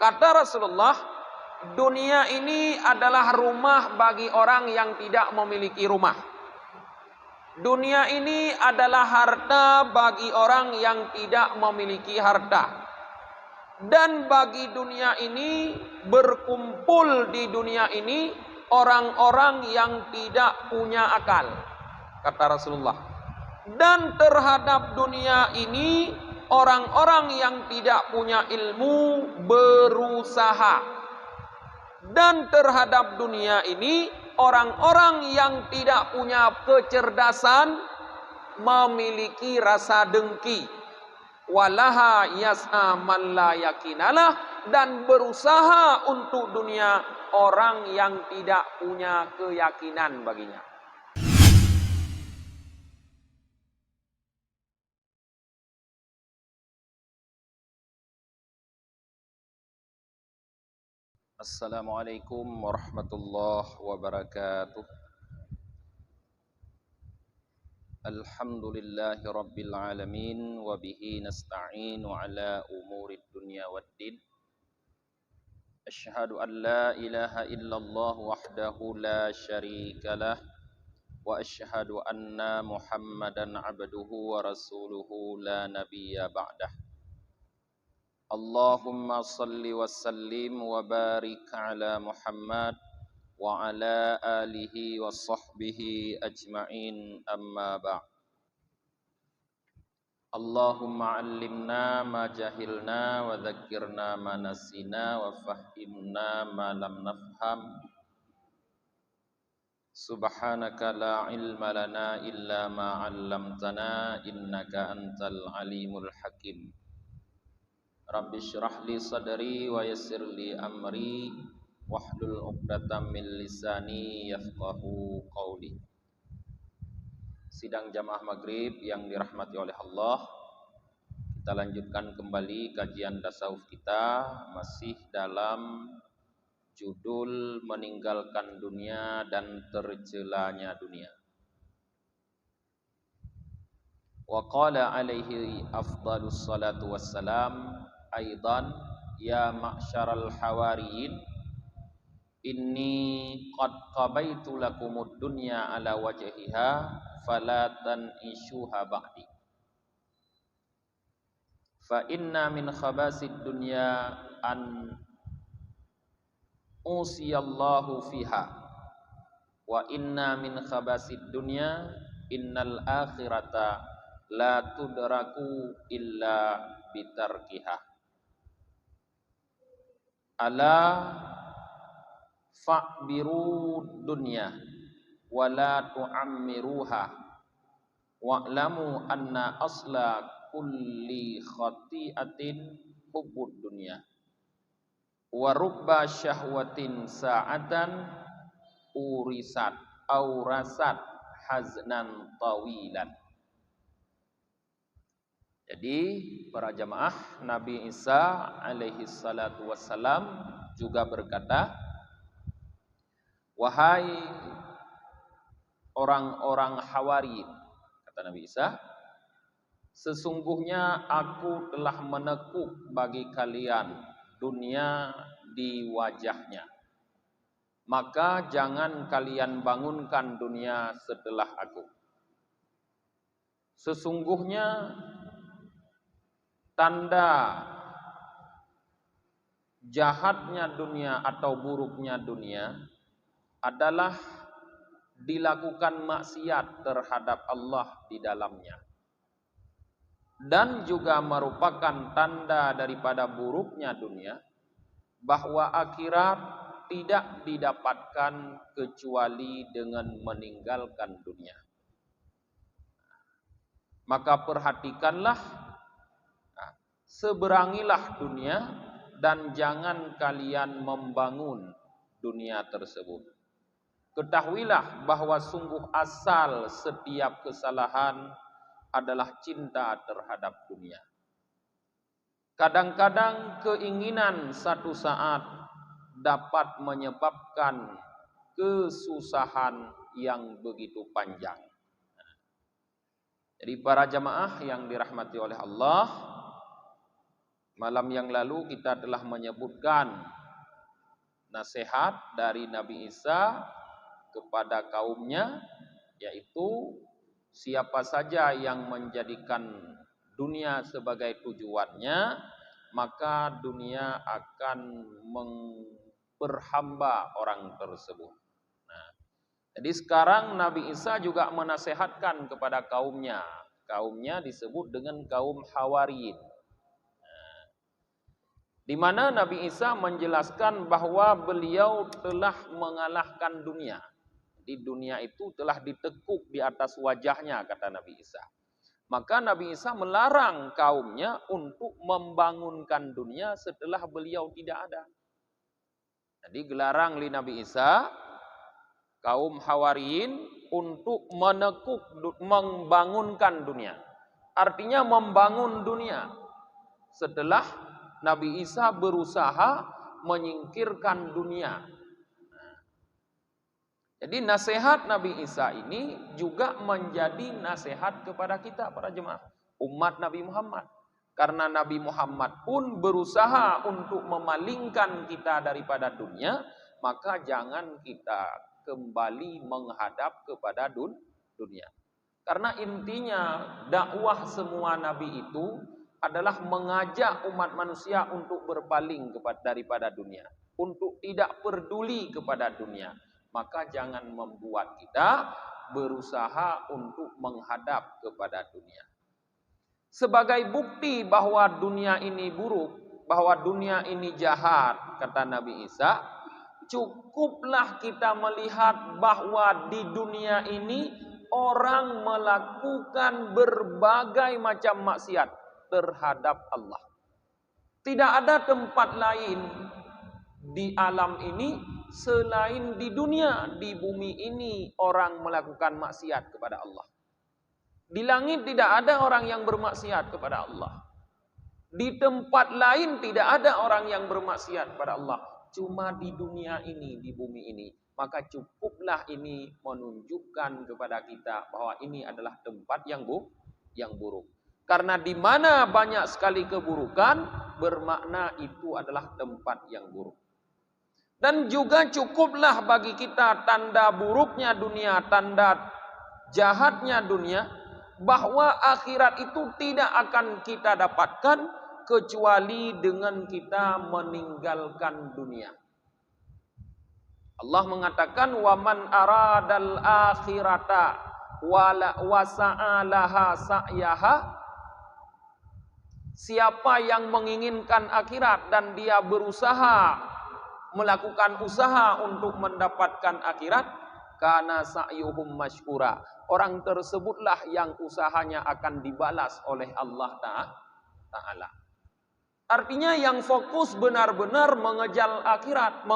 Kata Rasulullah, dunia ini adalah rumah bagi orang yang tidak memiliki rumah. Dunia ini adalah harta bagi orang yang tidak memiliki harta. Dan bagi dunia ini, berkumpul di dunia ini orang-orang yang tidak punya akal, kata Rasulullah. Dan terhadap dunia ini, orang-orang yang tidak punya ilmu berusaha. Dan terhadap dunia ini, orang-orang yang tidak punya kecerdasan memiliki rasa dengki. Walaha yas'a man la yakinalah, dan berusaha untuk dunia orang yang tidak punya keyakinan baginya. Assalamualaikum warahmatullahi wabarakatuh. Alhamdulillahi rabbil alamin, wa bihi nasta'inu ala umurid dunya waddin. Asyhadu an la ilaha illallah wahdahu la syarikalah, wa asyhadu anna Muhammadan abduhu wa rasuluhu la nabiyya ba'dah. Allahumma salli wa sallim wa barik ala Muhammad wa ala alihi wa sahbihi ajma'in, amma ba'd. Allahumma allimna ma jahilna wa dhakkirna ma nasina wa fahimna ma lam nafham. Subhanaka la ilma lana illa ma 'allamtana innaka antal alimul hakim. Rabbi shrah li sadri wa yassir li amri wahlul 'uqdatam min lisani yafqahu qawli. Sidang jamaah maghrib yang dirahmati oleh Allah, kita lanjutkan kembali kajian tasawuf kita, masih dalam judul meninggalkan dunia dan tercelanya dunia. Wa qala alaihi afdalus salatu wassalam aidan, ya ma'syaral hawariyin, inni qad qabaitu lakumud dunya ala wajhiha falatan ishuha ba'di. Fa inna min khabasid dunya an usiyallahu fiha, wa inna min khabasid dunya innal akhirata la tudraku illa bitarkiha. Ala fa'biru dunya wala tu'ammiruha wa'lamu anna asla kulli khati'atin hubbud dunya wa rubba syahwatin sa'atan aurasat haznan tawilan. Jadi para jamaah, Nabi Isa alaihi salatu wassalam juga berkata, wahai orang-orang Hawari, kata Nabi Isa, sesungguhnya aku telah menekuk bagi kalian dunia di wajahnya. Maka jangan kalian bangunkan dunia setelah aku. Sesungguhnya tanda jahatnya dunia atau buruknya dunia adalah dilakukan maksiat terhadap Allah di dalamnya. Dan juga merupakan tanda daripada buruknya dunia bahwa akhirat tidak didapatkan kecuali dengan meninggalkan dunia. Maka perhatikanlah, seberangilah dunia dan jangan kalian membangun dunia tersebut. Ketahuilah bahwa sungguh asal setiap kesalahan adalah cinta terhadap dunia. Kadang-kadang keinginan satu saat dapat menyebabkan kesusahan yang begitu panjang. Jadi para jamaah yang dirahmati oleh Allah, Malam yang lalu kita telah menyebutkan nasihat dari Nabi Isa kepada kaumnya, yaitu siapa saja yang menjadikan dunia sebagai tujuannya, maka dunia akan memperhamba orang tersebut. Nah, jadi sekarang Nabi Isa juga menasehatkan kepada kaumnya. Kaumnya disebut dengan kaum Hawariyin. Di mana Nabi Isa menjelaskan bahwa beliau telah mengalahkan dunia. Di dunia itu telah ditekuk di atas wajahnya, kata Nabi Isa. Maka Nabi Isa melarang kaumnya untuk membangunkan dunia setelah beliau tidak ada. Jadi gelarang li Nabi Isa kaum Hawariyin untuk membangunkan dunia. Artinya membangun dunia. Setelah Nabi Isa berusaha menyingkirkan dunia. Jadi nasihat Nabi Isa ini juga menjadi nasihat kepada kita para jemaah umat Nabi Muhammad. Karena Nabi Muhammad pun berusaha untuk memalingkan kita daripada dunia, maka jangan kita kembali menghadap kepada dunia. Karena intinya dakwah semua nabi itu adalah mengajak umat manusia untuk berpaling daripada dunia, untuk tidak peduli kepada dunia. Maka jangan membuat kita berusaha untuk menghadap kepada dunia. Sebagai bukti bahwa dunia ini buruk, bahwa dunia ini jahat, kata Nabi Isa, cukuplah kita melihat bahwa di dunia ini orang melakukan berbagai macam maksiat terhadap Allah. Tidak ada tempat lain di alam ini selain di dunia, di bumi ini orang melakukan maksiat kepada Allah. Di langit tidak ada orang yang bermaksiat kepada Allah. Di tempat lain tidak ada orang yang bermaksiat kepada Allah. Cuma di dunia ini, di bumi ini. Maka cukuplah ini menunjukkan kepada kita bahwa ini adalah tempat yang buruk. Karena di mana banyak sekali keburukan, bermakna itu adalah tempat yang buruk. Dan juga cukuplah bagi kita tanda buruknya dunia, tanda jahatnya dunia, bahwa akhirat itu tidak akan kita dapatkan kecuali dengan kita meninggalkan dunia. Allah mengatakan, "Waman aradal akhirata wa sa'alaha sa'yaha." Siapa yang menginginkan akhirat dan dia berusaha melakukan usaha untuk mendapatkan akhirat, kana sa'yuhum masykura. Orang tersebutlah yang usahanya akan dibalas oleh Allah Ta'ala. Artinya yang fokus benar-benar mengejar akhirat,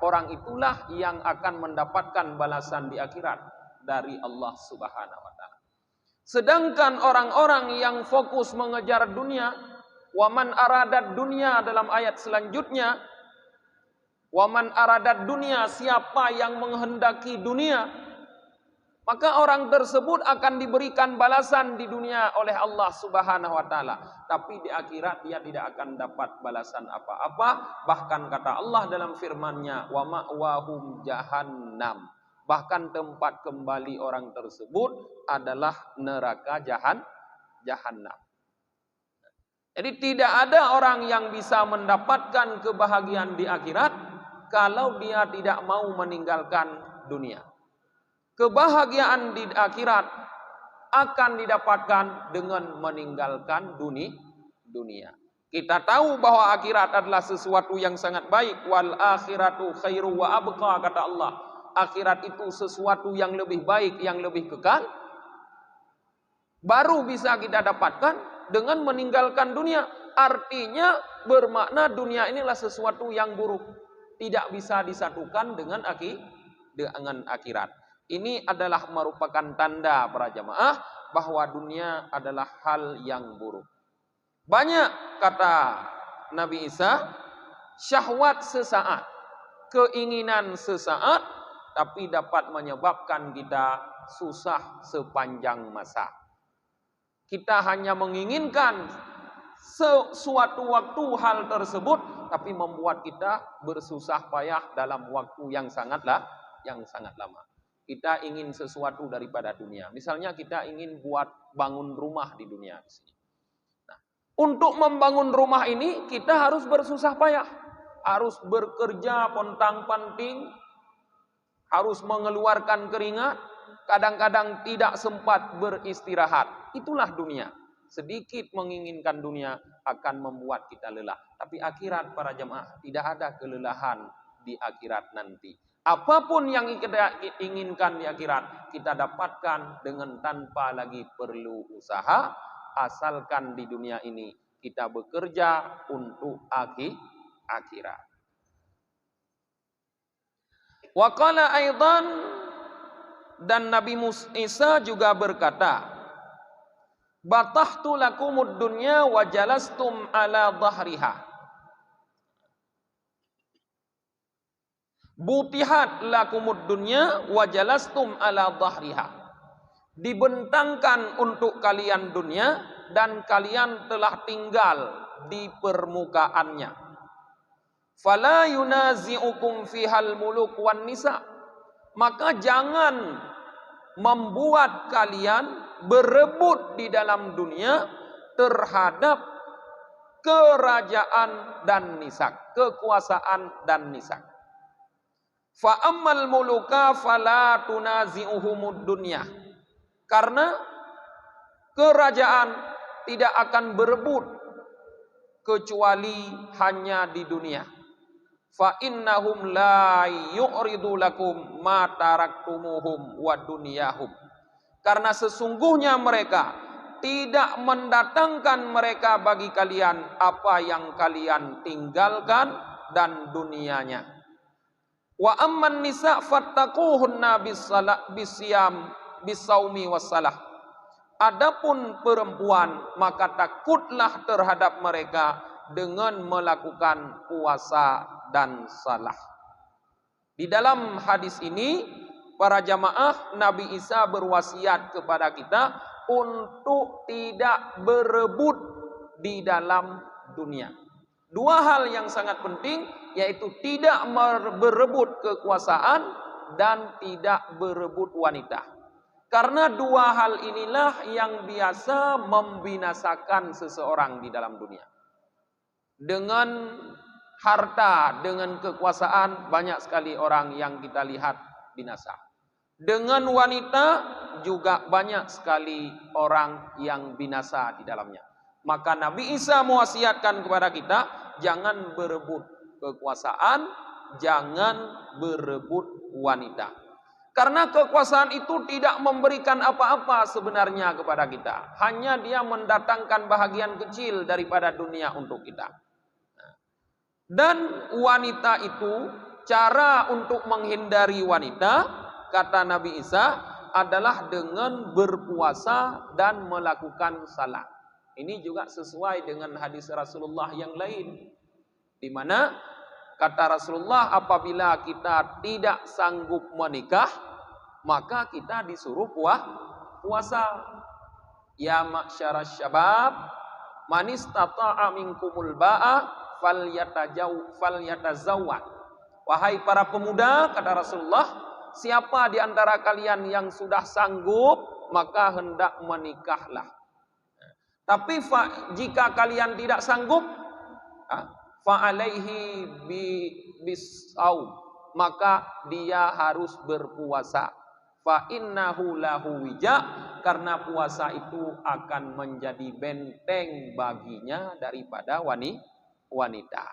orang itulah yang akan mendapatkan balasan di akhirat dari Allah Subhanahu wa taala. Sedangkan orang-orang yang fokus mengejar dunia, waman aradat dunia dalam ayat selanjutnya, waman aradat dunia, siapa yang menghendaki dunia, maka orang tersebut akan diberikan balasan di dunia oleh Allah Subhanahu wa taala, tapi di akhirat dia tidak akan dapat balasan apa-apa. Bahkan kata Allah dalam firman-Nya, wa ma'wahum jahannam. Bahkan tempat kembali orang tersebut adalah neraka jahannam. Jadi tidak ada orang yang bisa mendapatkan kebahagiaan di akhirat kalau dia tidak mau meninggalkan dunia. Kebahagiaan di akhirat akan didapatkan dengan meninggalkan dunia. Kita tahu bahwa akhirat adalah sesuatu yang sangat baik. Wal akhiratu khairu wa abqa, kata Allah. Akhirat itu sesuatu yang lebih baik, yang lebih kekal. Baru bisa kita dapatkan dengan meninggalkan dunia. Artinya bermakna dunia inilah sesuatu yang buruk. Tidak bisa disatukan dengan akhirat. Ini adalah merupakan tanda para jamaah bahwa dunia adalah hal yang buruk. Banyak, kata Nabi Isa, syahwat sesaat, keinginan sesaat, tapi dapat menyebabkan kita susah sepanjang masa. Kita hanya menginginkan suatu waktu hal tersebut, tapi membuat kita bersusah payah dalam waktu yang sangat lama. Kita ingin sesuatu daripada dunia. Misalnya kita ingin bangun rumah di dunia di sini. Nah, untuk membangun rumah ini kita harus bersusah payah, harus bekerja pontang-panting, harus mengeluarkan keringat, kadang-kadang tidak sempat beristirahat. Itulah dunia. Sedikit menginginkan dunia akan membuat kita lelah. Tapi akhirat para jemaah, tidak ada kelelahan di akhirat nanti. Apapun yang kita inginkan di akhirat, kita dapatkan dengan tanpa lagi perlu usaha. Asalkan di dunia ini kita bekerja untuk akhirat. Wa qala aidan, dan Nabi Isa juga berkata, batahtu lakumud dunya wa jalastum ala dhahriha. Butihat lakumud dunya wa jalastum ala dhahriha. Dibentangkan untuk kalian dunia dan kalian telah tinggal di permukaannya. Fala yunazi'ukum fihal muluk wan nisa. Maka jangan membuat kalian berebut di dalam dunia terhadap kerajaan dan nisak, kekuasaan dan nisak. Fa ammal muluka fala tunazi'uhumud dunya. Karena kerajaan tidak akan berebut kecuali hanya di dunia. Fa innahum la yu'ridu lakum ma taraktumuhum wa dunyahum. Karena sesungguhnya mereka tidak mendatangkan mereka bagi kalian apa yang kalian tinggalkan dan dunianya. Wa amman nisa fattaquhunna bisyam bisaumi wassalah. Adapun perempuan, maka takutlah terhadap mereka dengan melakukan puasa dan salah. Di dalam hadis ini, para jamaah, Nabi Isa berwasiat kepada kita untuk tidak berebut di dalam dunia. Dua hal yang sangat penting, yaitu tidak berebut kekuasaan dan tidak berebut wanita. Karena dua hal inilah yang biasa membinasakan seseorang di dalam dunia. Dengan harta, dengan kekuasaan, banyak sekali orang yang kita lihat binasa. Dengan wanita juga banyak sekali orang yang binasa di dalamnya. Maka Nabi Isa mewasiatkan kepada kita, jangan berebut kekuasaan, jangan berebut wanita. Karena kekuasaan itu tidak memberikan apa-apa sebenarnya kepada kita. Hanya dia mendatangkan bahagian kecil daripada dunia untuk kita. Dan wanita itu, cara untuk menghindari wanita, kata Nabi Isa, adalah dengan berpuasa dan melakukan salat. Ini juga sesuai dengan hadis Rasulullah yang lain, di mana kata Rasulullah, apabila kita tidak sanggup menikah, maka kita disuruh puasa. Ya ma'syarasy syabab, man istata'a minkumul ba'a falyatazawwaj. Wahai para pemuda, kata Rasulullah, siapa di antara kalian yang sudah sanggup, maka hendak menikahlah. Tapi jika kalian tidak sanggup, fa'alaihi bisaum, maka dia harus berpuasa. Fa innahu lahu wija, karena puasa itu akan menjadi benteng baginya daripada wanita.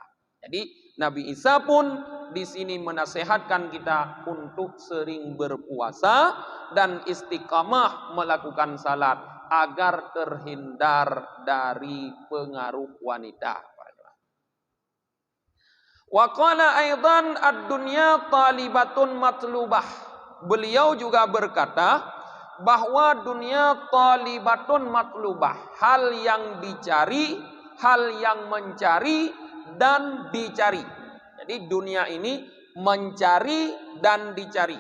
Jadi Nabi Isa pun di sini menasehatkan kita untuk sering berpuasa dan istiqamah melakukan salat agar terhindar dari pengaruh wanita. Wa qala aidan ad-dunya talibatun matlubah. Beliau juga berkata bahwa dunia talibatun matlubah, hal yang dicari, hal yang mencari dan dicari. Jadi dunia ini mencari dan dicari.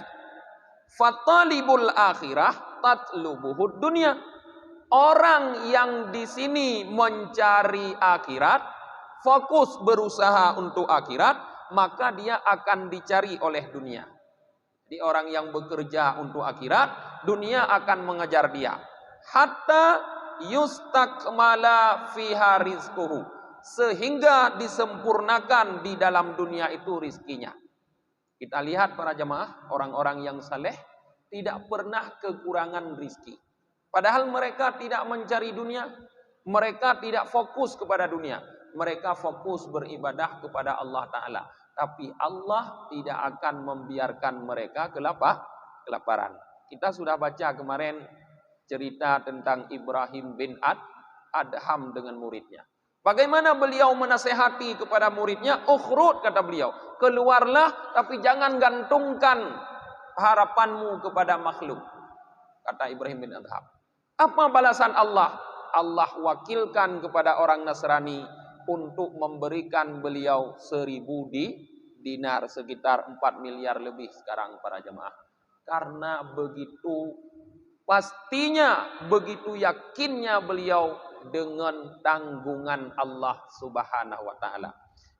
Fatalibul akhirah tatlubuhud dunya. Orang yang di sini mencari akhirat, fokus berusaha untuk akhirat, maka dia akan dicari oleh dunia. Jadi orang yang bekerja untuk akhirat, dunia akan mengejar dia. Hatta yustakmala fiha rizquhu, sehingga disempurnakan di dalam dunia itu rizkinya. Kita lihat para jemaah, orang-orang yang saleh tidak pernah kekurangan rizki. Padahal mereka tidak mencari dunia, mereka tidak fokus kepada dunia, mereka fokus beribadah kepada Allah Ta'ala. Tapi Allah tidak akan membiarkan mereka kelaparan. Kita sudah baca kemarin cerita tentang Ibrahim bin Adham dengan muridnya. Bagaimana beliau menasehati kepada muridnya, ukhrud, kata beliau, keluarlah tapi jangan gantungkan harapanmu kepada makhluk, kata Ibrahim bin Adham. Apa balasan Allah? Allah wakilkan kepada orang Nasrani untuk memberikan beliau 1000 dinar, sekitar 4 miliar lebih sekarang para jemaah. Karena begitu pastinya, begitu yakinnya beliau dengan tanggungan Allah Subhanahu wa Ta'ala.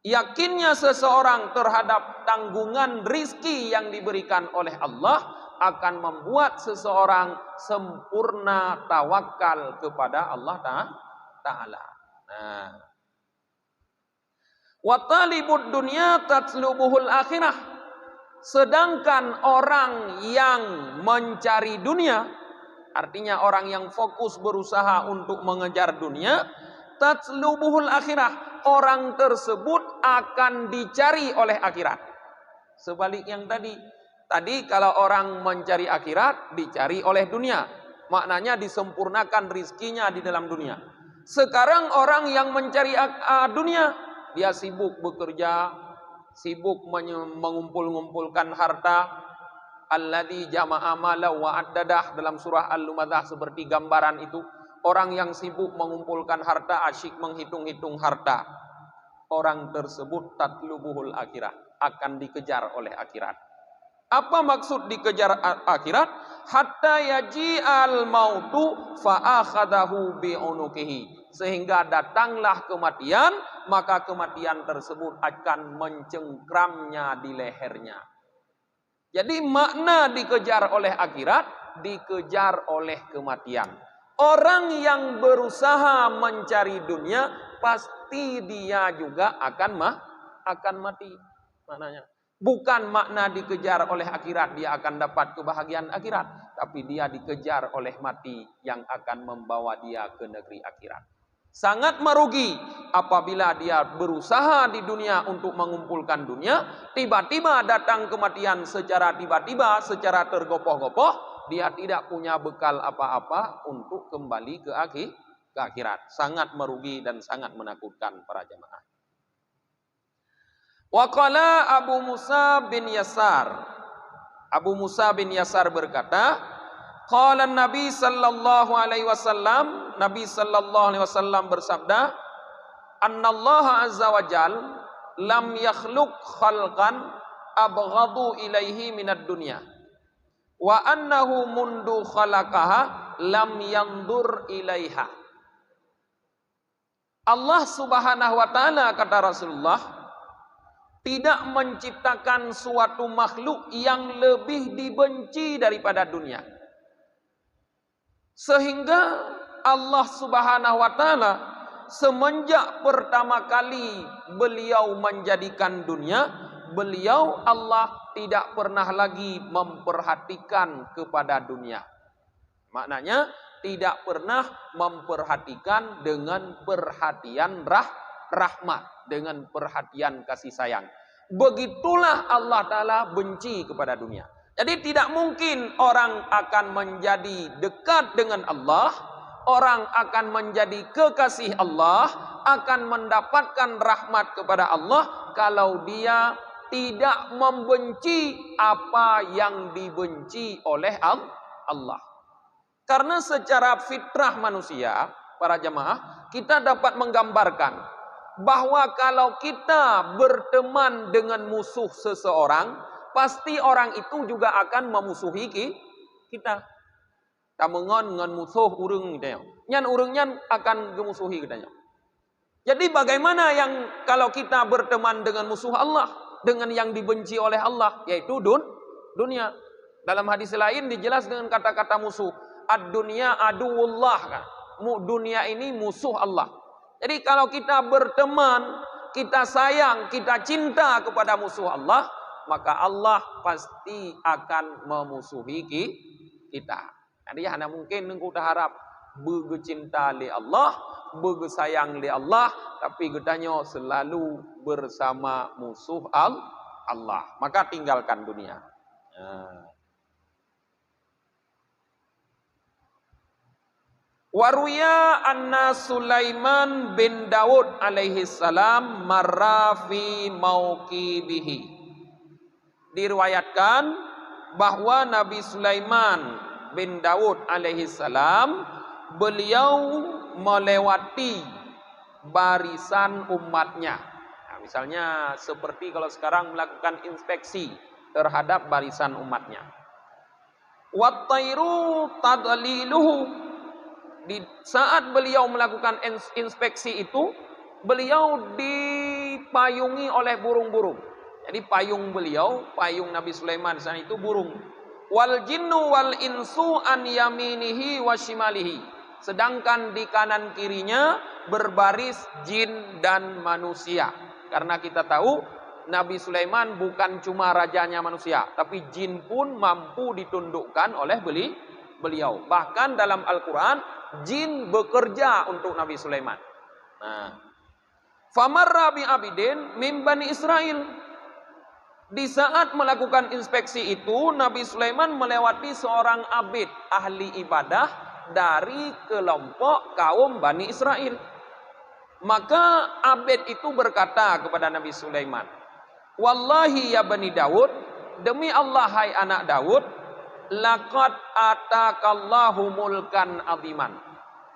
Yakinnya seseorang terhadap tanggungan rizki yang diberikan oleh Allah akan membuat seseorang sempurna tawakal kepada Allah Ta'ala. Nah, wa talibud dunya tatlubuhul akhirah. Sedangkan orang yang mencari dunia, artinya orang yang fokus berusaha untuk mengejar dunia, tatlubuhul akhirah, orang tersebut akan dicari oleh akhirat. Sebalik yang tadi kalau orang mencari akhirat, dicari oleh dunia. Maknanya disempurnakan rizkinya di dalam dunia. Sekarang orang yang mencari dunia, dia sibuk bekerja, sibuk mengumpul-ngumpulkan harta. Alladzi jama'a mala wa addadah, dalam surah Al-Lumadzah seperti gambaran itu. Orang yang sibuk mengumpulkan harta, asyik menghitung-hitung harta. Orang tersebut tatlubuhul akhirah, akan dikejar oleh akhirat. Apa maksud dikejar akhirat? Hatta yaji'al mautu fa'akhadahu bi'unukihi, sehingga datanglah kematian, maka kematian tersebut akan mencengkramnya di lehernya. Jadi makna dikejar oleh akhirat, dikejar oleh kematian. Orang yang berusaha mencari dunia, pasti dia juga akan mati. Maknanya bukan makna dikejar oleh akhirat dia akan dapat kebahagiaan akhirat, tapi dia dikejar oleh mati yang akan membawa dia ke negeri akhirat. Sangat merugi apabila dia berusaha di dunia untuk mengumpulkan dunia, tiba-tiba datang kematian secara tiba-tiba, secara tergopoh-gopoh, dia tidak punya bekal apa-apa untuk kembali ke akhirat. Sangat merugi dan sangat menakutkan para jemaah. Waqala Abu Musa bin Yasar. Abu Musa bin Yasar berkata, qala Nabi sallallahu alaihi wasallam, Nabi sallallahu alaihi wasallam bersabda, "Annallaha azza wa jal lam yakhluq khalqan abghadu ilaihi minad dunya wa annahu mundu khalaqaha lam yandur ilaiha." Allah Subhanahu wa taala, kata Rasulullah, tidak menciptakan suatu makhluk yang lebih dibenci daripada dunia. Sehingga Allah Subhanahu wa taala semenjak pertama kali beliau menjadikan dunia, beliau Allah tidak pernah lagi memperhatikan kepada dunia. Maknanya tidak pernah memperhatikan dengan perhatian rahmat, dengan perhatian kasih sayang. Begitulah Allah Ta'ala benci kepada dunia. Jadi tidak mungkin orang akan menjadi dekat dengan Allah, orang akan menjadi kekasih Allah, akan mendapatkan rahmat kepada Allah kalau dia tidak membenci apa yang dibenci oleh Allah. Karena secara fitrah manusia, para jemaah, kita dapat menggambarkan bahwa kalau kita berteman dengan musuh seseorang, pasti orang itu juga akan memusuhi kita. Tamungon ngan musuh urang katanya. Nyan urangnya akan gemusuhi katanya. Jadi bagaimana yang kalau kita berteman dengan musuh Allah, dengan yang dibenci oleh Allah, yaitu dunia. Dalam hadis lain dijelas dengan kata-kata musuh. Ad-dunya aduwullah kan. Dunia ini musuh Allah. Jadi kalau kita berteman, kita sayang, kita cinta kepada musuh Allah, maka Allah pasti akan memusuhi kita. Jadi hanya mungkin nengku harap bercinta li Allah, bersayang li Allah, tapi getanya selalu bersama musuh Allah. Maka tinggalkan dunia. Waruya anna Sulaiman bin Daud alaihi salam marra fi mauqibihi. Diriwayatkan bahwa Nabi Sulaiman bin Daud alaihi salam beliau melewati barisan umatnya. Nah, misalnya seperti kalau sekarang melakukan inspeksi terhadap barisan umatnya. Wattairu tadliluhu. Di saat beliau melakukan inspeksi itu, beliau dipayungi oleh burung-burung. Jadi payung beliau, payung Nabi Sulaiman di sana itu burung. Wal jinnu wal insu an yaminihi wa shimalihi. Sedangkan di kanan kirinya berbaris jin dan manusia. Karena kita tahu Nabi Sulaiman bukan cuma rajanya manusia, tapi jin pun mampu ditundukkan oleh beliau. Bahkan dalam Al-Quran jin bekerja untuk Nabi Sulaiman. Nah, famarra bi abidin min bani Israel. Di saat melakukan inspeksi itu, Nabi Sulaiman melewati seorang abid, ahli ibadah dari kelompok kaum Bani Israel. Maka abid itu berkata kepada Nabi Sulaiman, "Wallahi ya Bani Daud, demi Allah hai anak Daud, laqad atakallahu mulkan aziman.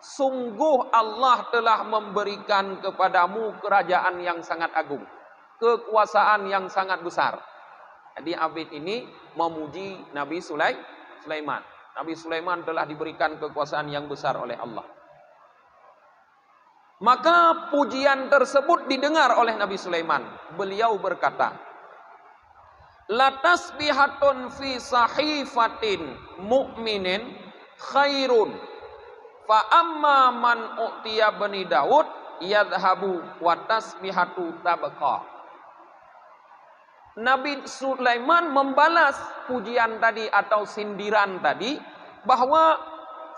Sungguh Allah telah memberikan kepadamu kerajaan yang sangat agung, kekuasaan yang sangat besar." Jadi abid ini memuji Nabi Sulaiman. Nabi Sulaiman telah diberikan kekuasaan yang besar oleh Allah. Maka pujian tersebut didengar oleh Nabi Sulaiman. Beliau berkata, "La tasbihatun fi sahifatin mu'minin khairun. Fa amma man u'tiya bani Daud yadhabu wa tasbihatu tabqa." Nabi Sulaiman membalas pujian tadi atau sindiran tadi, bahwa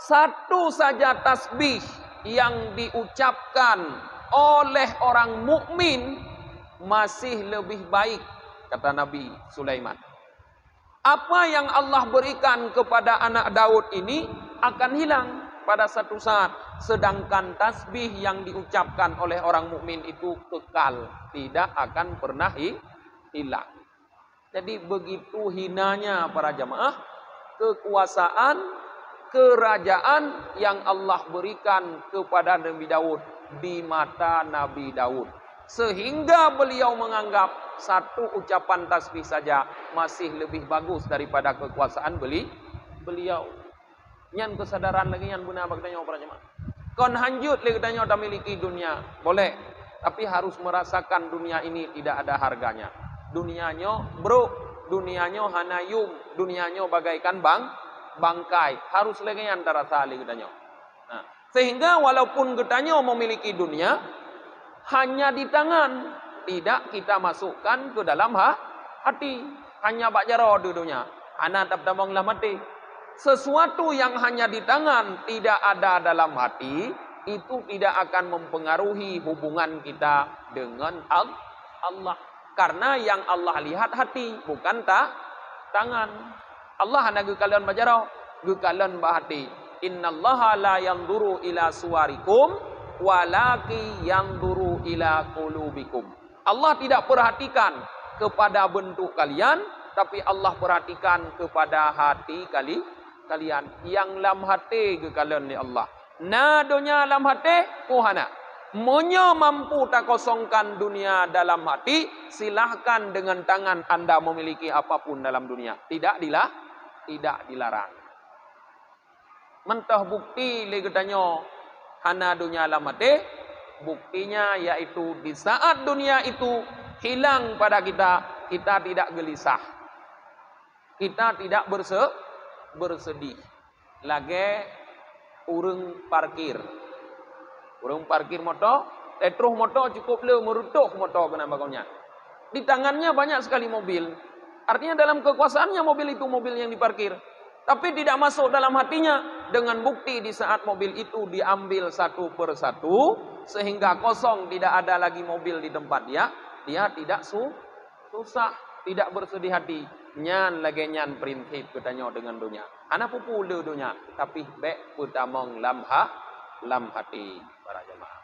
satu saja tasbih yang diucapkan oleh orang mukmin masih lebih baik, kata Nabi Sulaiman. Apa yang Allah berikan kepada anak Daud ini akan hilang pada satu saat, sedangkan tasbih yang diucapkan oleh orang mukmin itu kekal, tidak akan pernah hilang. Jadi begitu hinanya para jamaah kekuasaan, kerajaan yang Allah berikan kepada Nabi Daud di mata Nabi Daud, sehingga beliau menganggap satu ucapan tasbih saja masih lebih bagus daripada kekuasaan beliau. Nyan kesadaran lagi yang guna bagdanya para jemaah. Kon hanjut le katanya udah miliki dunia, boleh, tapi harus merasakan dunia ini tidak ada harganya. Dunianya bro, dunianya hanayum, dunianya bagaikan bangkai, harus lagi antara tali katanya. Nah, sehingga walaupun katanya memiliki dunia hanya di tangan, tidak kita masukkan ke dalam hati, hanya bak jaro dudunya, anak tak damanglah mati. Sesuatu yang hanya di tangan tidak ada dalam hati, itu tidak akan mempengaruhi hubungan kita dengan Allah. Karena yang Allah lihat hati, bukan tangan. Allah hanya gekalan bajaro, gekalan bahati. Innallaha la yanzuru ila suwarikum walaki yanzuru ila qulubikum. Allah tidak perhatikan kepada bentuk kalian, tapi Allah perhatikan kepada hati kalian. Yang lam hati gekalan ni Allah. Nadonya lam hati kuhana. Monya mampu tak kosongkan dunia dalam hati, silahkan dengan tangan Anda memiliki apapun dalam dunia. Tidak dilarang. Mentah bukti le katanya hana dunia lamate, buktinya yaitu di saat dunia itu hilang pada kita, kita tidak gelisah. Kita tidak bersedih. Lagi urang parkir. Urang parkir motor, terus motor cukup le merutuh motor kena bagaunya. Di tangannya banyak sekali mobil. Artinya dalam kekuasaannya mobil itu mobil yang diparkir. Tapi tidak masuk dalam hatinya. Dengan bukti di saat mobil itu diambil satu persatu. Sehingga kosong, tidak ada lagi mobil di tempat dia. Dia tidak susah, tidak bersedih hati. Nyan lagi nyan prinsip katanya dengan dunia. Anak pupu le dunia. Tapi bek putamong lam hati para jemaah.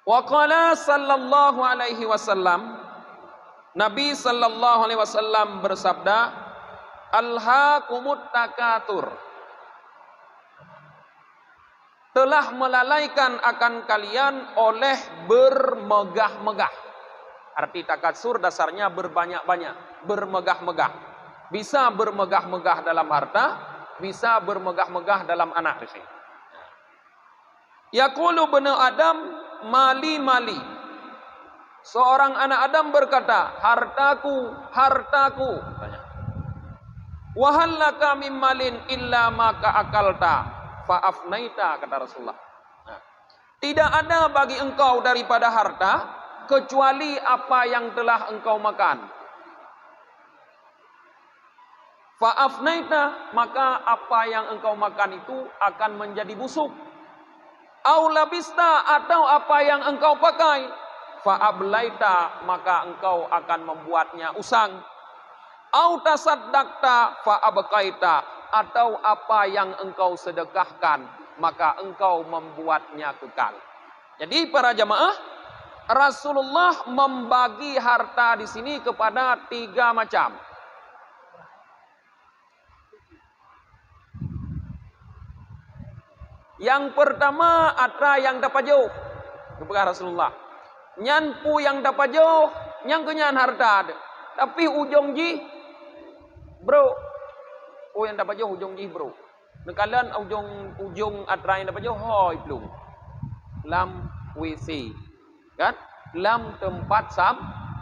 Wa qala sallallahu alaihi wasallam, Nabi sallallahu alaihi wasallam bersabda, alhaakumut takatur, telah melalaikan akan kalian oleh bermegah-megah. Arti takatsur dasarnya berbanyak-banyak, bermegah-megah. Bisa bermegah-megah dalam harta, bisa bermegah-megah dalam anak istri. Yaqulu bani Adam mali. Seorang anak Adam berkata, hartaku. Wahallaka mim malin illa maka akalta fa'afnaita, kata Rasulullah. Tidak ada bagi engkau daripada harta kecuali apa yang telah engkau makan. Fa'afnaita, maka apa yang engkau makan itu akan menjadi busuk. Aulabista, atau apa yang engkau pakai. Fa'ablaita, maka engkau akan membuatnya usang. Autasaddaqta fa'abqaita, atau apa yang engkau sedekahkan, maka engkau membuatnya kekal. Jadi para jamaah, Rasulullah membagi harta di sini kepada 3 macam. Yang pertama atra yang dapat jauh kepada Rasulullah. Nyan pu yang dapat jauh, yang kenyan harta. Tapi ujung ji, bro. Oh yang dapat jauh ujung ji bro. Nekalan ujung atra yang dapat jauh, hoi plung. Lam WC. Kan? Lam tempat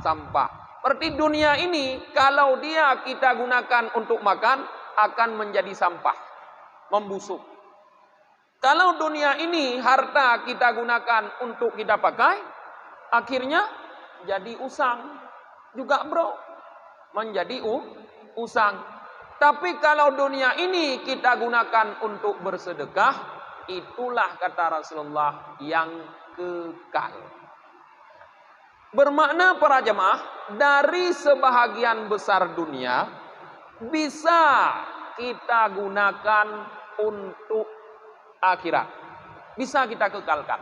sampah. Seperti dunia ini, kalau dia kita gunakan untuk makan, akan menjadi sampah. Membusuk. Kalau dunia ini harta kita gunakan untuk kita pakai, akhirnya jadi usang juga bro, menjadi usang. Tapi kalau dunia ini kita gunakan untuk bersedekah, itulah kata Rasulullah yang kekal. Bermakna para jemaah, dari sebahagian besar dunia bisa kita gunakan untuk akhirat, bisa kita kekalkan.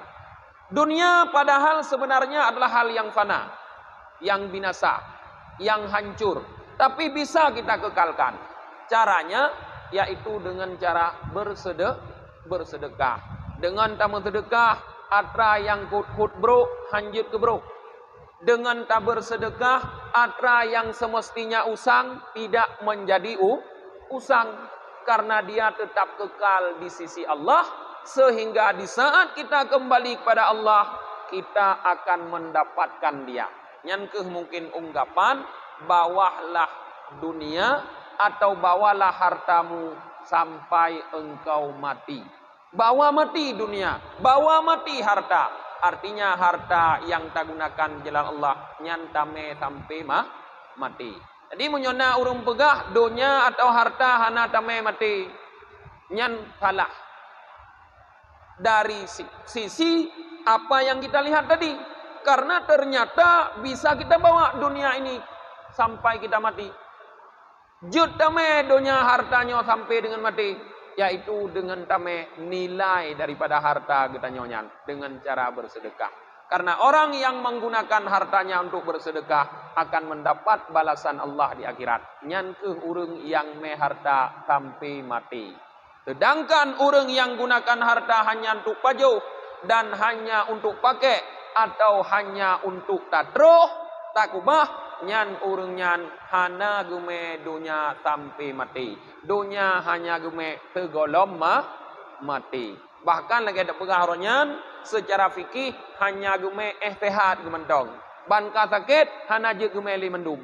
Dunia padahal sebenarnya adalah hal yang fana, yang binasa, yang hancur, tapi bisa kita kekalkan. Caranya yaitu dengan cara bersedekah. Dengan tamu sedekah, atra yang kut bro, hanjut ke bro. Dengan tak bersedekah, atra yang semestinya usang tidak menjadi usang. Karena dia tetap kekal di sisi Allah. Sehingga di saat kita kembali kepada Allah, kita akan mendapatkan dia. Nyankeh mungkin unggapan, bawalah dunia atau bawalah hartamu sampai engkau mati. Bawa mati dunia, bawa mati harta. Artinya harta yang tak gunakan jalan Allah, nyantame sampai mati. Jadi menyona urung pegah dunia atau harta hana tame mati. Nyan salah. Dari sisi apa yang kita lihat tadi. Karena ternyata bisa kita bawa dunia ini sampai kita mati. Jut tame dunia hartanya sampai dengan mati. Yaitu dengan tame nilai daripada harta kita nyonya. Dengan cara bersedekah. Karena orang yang menggunakan hartanya untuk bersedekah akan mendapat balasan Allah di akhirat. Nyankeh urang yang me harta sampai mati. Sedangkan urang yang gunakan harta hanya untuk pajuh dan hanya untuk pakai atau hanya untuk tatroh, takubah, nyan urang nyan hana gume dunia sampai mati. Dunia hanya gume tegolom mati. Bahkan lagi ada pengaruhnya secara fikih hanya gume ihtihad gemendong. Ban ka sakit hana je gume li mendum.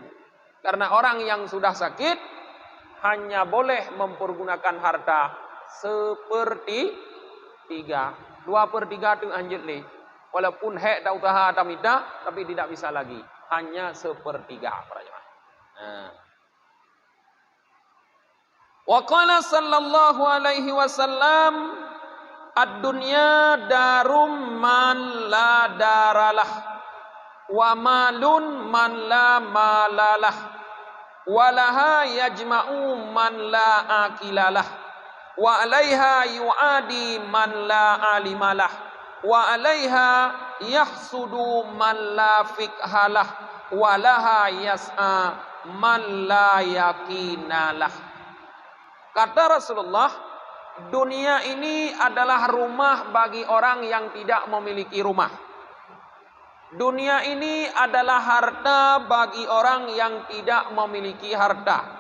Karena orang yang sudah sakit hanya boleh mempergunakan harta seperti 3. 2/3 tu anjut li. Walaupun hek dah usaha tamida tapi tidak bisa lagi. Hanya 1/3 para jemaah. Wa qala sallallahu alaihi wasallam ad-dunya darum man la daralah wa malun man la malalah walaha yajma'u man la akilalah wa alaiha yu'adi man la alimalah wa alaiha yahsudu man la fikhalah wa laha yas'a man la yakinalah. Kata Rasulullah, dunia ini adalah rumah bagi orang yang tidak memiliki rumah. Dunia ini adalah harta bagi orang yang tidak memiliki harta.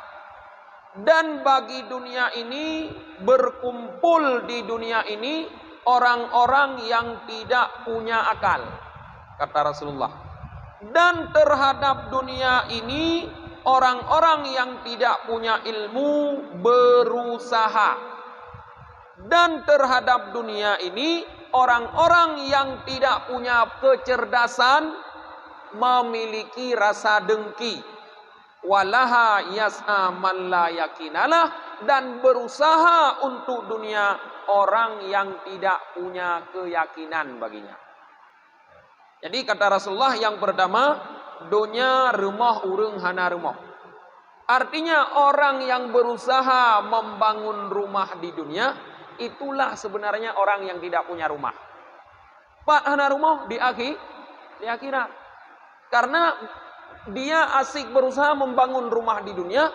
Dan bagi dunia ini, berkumpul di dunia ini orang-orang yang tidak punya akal, kata Rasulullah. Dan terhadap dunia ini orang-orang yang tidak punya ilmu berusaha. Dan terhadap dunia ini orang-orang yang tidak punya kecerdasan memiliki rasa dengki. Walaha yas'a man la yakinalah, dan berusaha untuk dunia orang yang tidak punya keyakinan baginya. Jadi kata Rasulullah yang pertama, dunia rumah urang hana rumah. Artinya orang yang berusaha membangun rumah di dunia, itulah sebenarnya orang yang tidak punya rumah. Pak hana rumah di akhirat. Karena dia asik berusaha membangun rumah di dunia,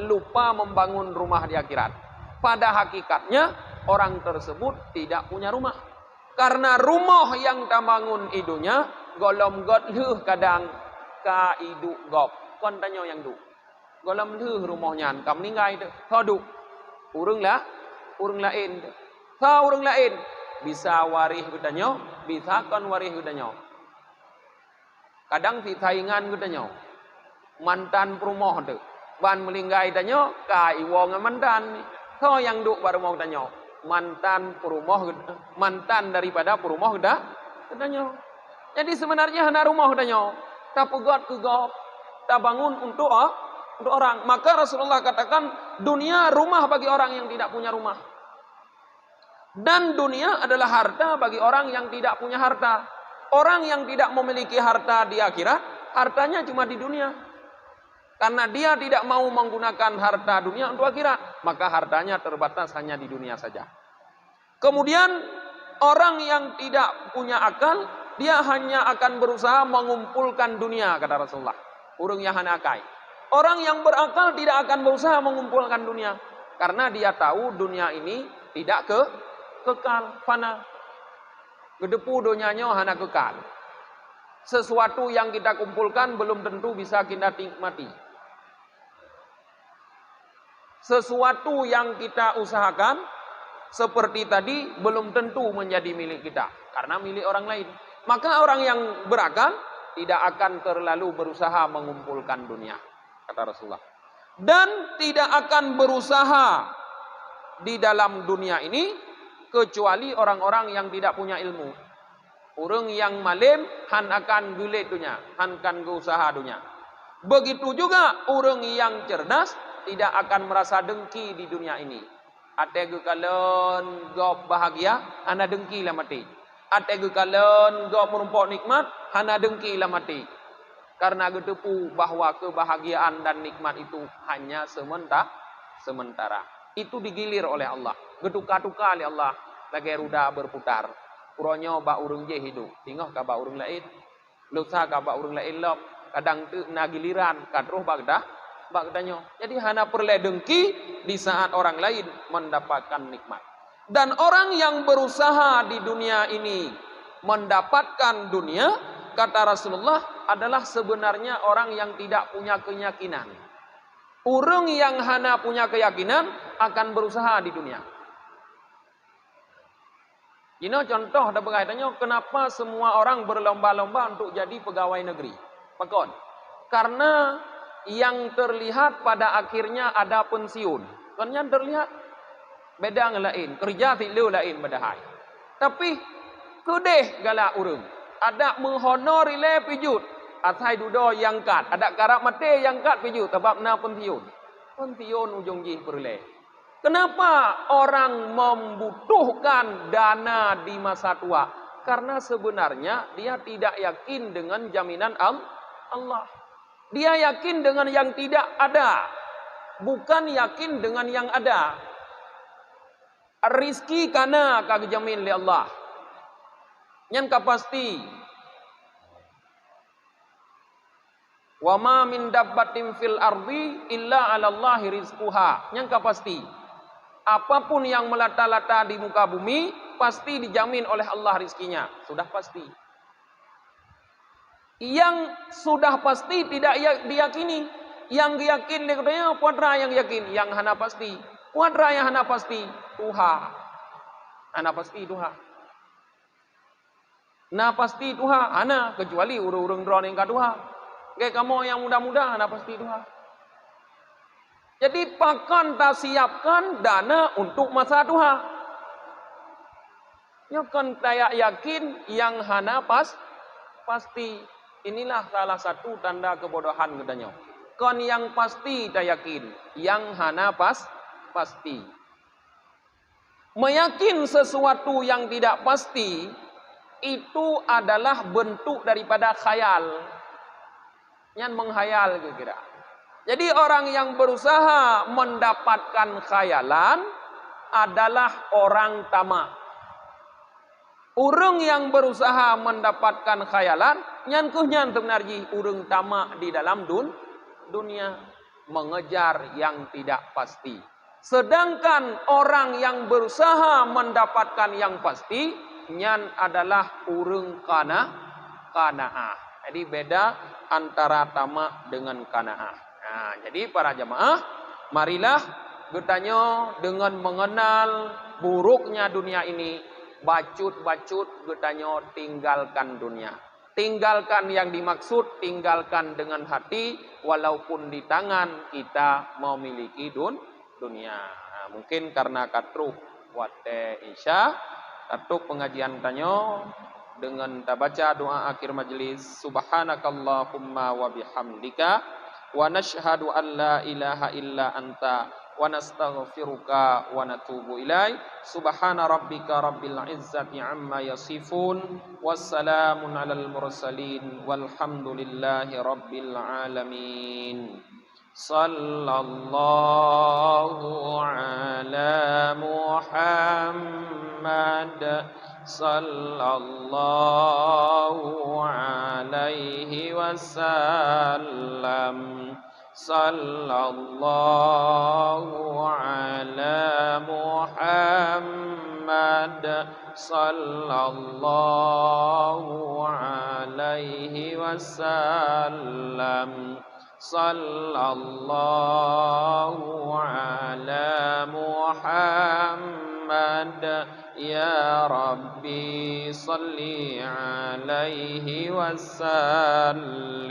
lupa membangun rumah di akhirat. Pada hakikatnya orang tersebut tidak punya rumah. Karena rumah yang tamangun idunya golom god leuh kadang ka idu gop. Kon tanyo yang du. Golom leuh rumahnya kam ninggai tu. Thodu. Urang lain. Tha urang lain bisa warih gudanyo, bisa kon warih gudanyo. Kadang fitaingan gudanyo. Mantan perumah tu. Ban melinggai tanyo ka iwong mantan. Tha yang du baru mau tanyo. Mantan daripada perumah gudanyo. Jadi sebenarnya hana rumah gudanyo. Ta pegot ke gop. Ta bangun untuk orang. Maka Rasulullah katakan dunia rumah bagi orang yang tidak punya rumah. Dan dunia adalah harta bagi orang yang tidak punya harta. Orang yang tidak memiliki harta di akhirat, hartanya cuma di dunia. Karena dia tidak mau menggunakan harta dunia untuk akhirat, maka hartanya terbatas hanya di dunia saja. Kemudian orang yang tidak punya akal, dia hanya akan berusaha mengumpulkan dunia, kata Rasulullah. Urang yang hana akai. Orang yang berakal tidak akan berusaha mengumpulkan dunia, karena dia tahu dunia ini tidak kekal, fana. Gedepu dunianya hana kekal. Sesuatu yang kita kumpulkan belum tentu bisa kita nikmati. Sesuatu yang kita usahakan seperti tadi belum tentu menjadi milik kita, karena milik orang lain. Maka orang yang berakal tidak akan terlalu berusaha mengumpulkan dunia, kata Rasulullah. Dan tidak akan berusaha di dalam dunia ini kecuali orang-orang yang tidak punya ilmu. Orang yang malim han akan gulit dunia, han akan usaha dunia. Begitu juga orang yang cerdas tidak akan merasa dengki di dunia ini. Ate gekalon gop bahagia, hana dengki lah mati. Ate gekalon gop merumpok nikmat, hana dengki lah mati. Karena gedepu bahwa kebahagiaan dan nikmat itu hanya sementara. Itu digilir oleh Allah. Geduka-duka oleh Allah. Lagi ruda berputar. Puronyo ba urung je hidup. Tinggal ka ba urung lain. Lusa ka ba urung lain lop. Kadang tu na giliran. Kadruh bagdanyo. Jadi hana perle dengki di saat orang lain mendapatkan nikmat. Dan orang yang berusaha di dunia ini mendapatkan dunia, kata Rasulullah, adalah sebenarnya orang yang tidak punya keyakinan. Orang yang hana punya keyakinan akan berusaha di dunia. Ini contoh ada berkaitannya kenapa semua orang berlomba-lomba untuk jadi pegawai negeri. Pakon. Karena yang terlihat pada akhirnya ada pensiun. Kan yang terlihat beda ngelain, kerja tilu lain badahai. Tapi kedeh galak urang. Ada menghonori le pijut. Atai dudo yang kat. Ada karap mate yang kat pijut. Sebab na pensiun. Pensiun ujung jih perle. Kenapa orang membutuhkan dana di masa tua? Karena sebenarnya dia tidak yakin dengan jaminan Allah. Dia yakin dengan yang tidak ada. Bukan yakin dengan yang ada. Rizki kana kag jamin li Allah. Yang pasti. Wa ma min dabbatin fil ardi illa 'ala Allahi rizquha. Yang pasti. Apapun yang melata-lata di muka bumi pasti dijamin oleh Allah rizkinya. Sudah pasti. Yang sudah pasti tidak diyakini. Yang yakin dia katanya kuadra yang yakin, yang hana pasti. Kuadra yang hana pasti Tuhan. Hana pasti Tuhan. Nah pasti Tuhan, ana kecuali urung-urung drone yang kedua. Kayak kamu yang muda-muda, ana pasti Tuhan. Jadi pakan tak siapkan dana untuk masa Tuhan. Yakan tak yakin yang hana pasti. Inilah salah satu tanda kebodohan katanya. Kon yang pasti tak yakin, yang hana pasti. Meyakin sesuatu yang tidak pasti itu adalah bentuk daripada khayal. Yang menghayal kira-kira. Jadi orang yang berusaha mendapatkan khayalan adalah orang tamak. Orang yang berusaha mendapatkan khayalan nyan sebenarnya orang tamak di dalam dunia, mengejar yang tidak pasti. Sedangkan orang yang berusaha mendapatkan yang pasti nyan adalah urung qanaah. Jadi beda antara tamak dengan qanaah. Nah, jadi para jamaah, marilah getanyo dengan mengenal buruknya dunia ini, bacut-bacut getanyo tinggalkan dunia. Tinggalkan yang dimaksud, tinggalkan dengan hati, walaupun di tangan kita memiliki dunia. Nah, mungkin karena katruh wate isya, katuk pengajian tanyo dengan tabaca doa akhir majelis. Subhanakallahumma wa bihamdika wa nashhadu an la ilaha illa anta wa nastaghfiruka wa natubu ilaik. Subhana rabbika rabbil izzati amma yasifun. Wassalamun alal mursalin walhamdulillahi rabbil alamin. Sallallahu ala Muhammad sallallahu alaihi wasallam. Sallallahu ala Muhammad sallallahu alaihi wasallam. Sallallahu ala Muhammad ya Rabbi salli alaihi wasallim.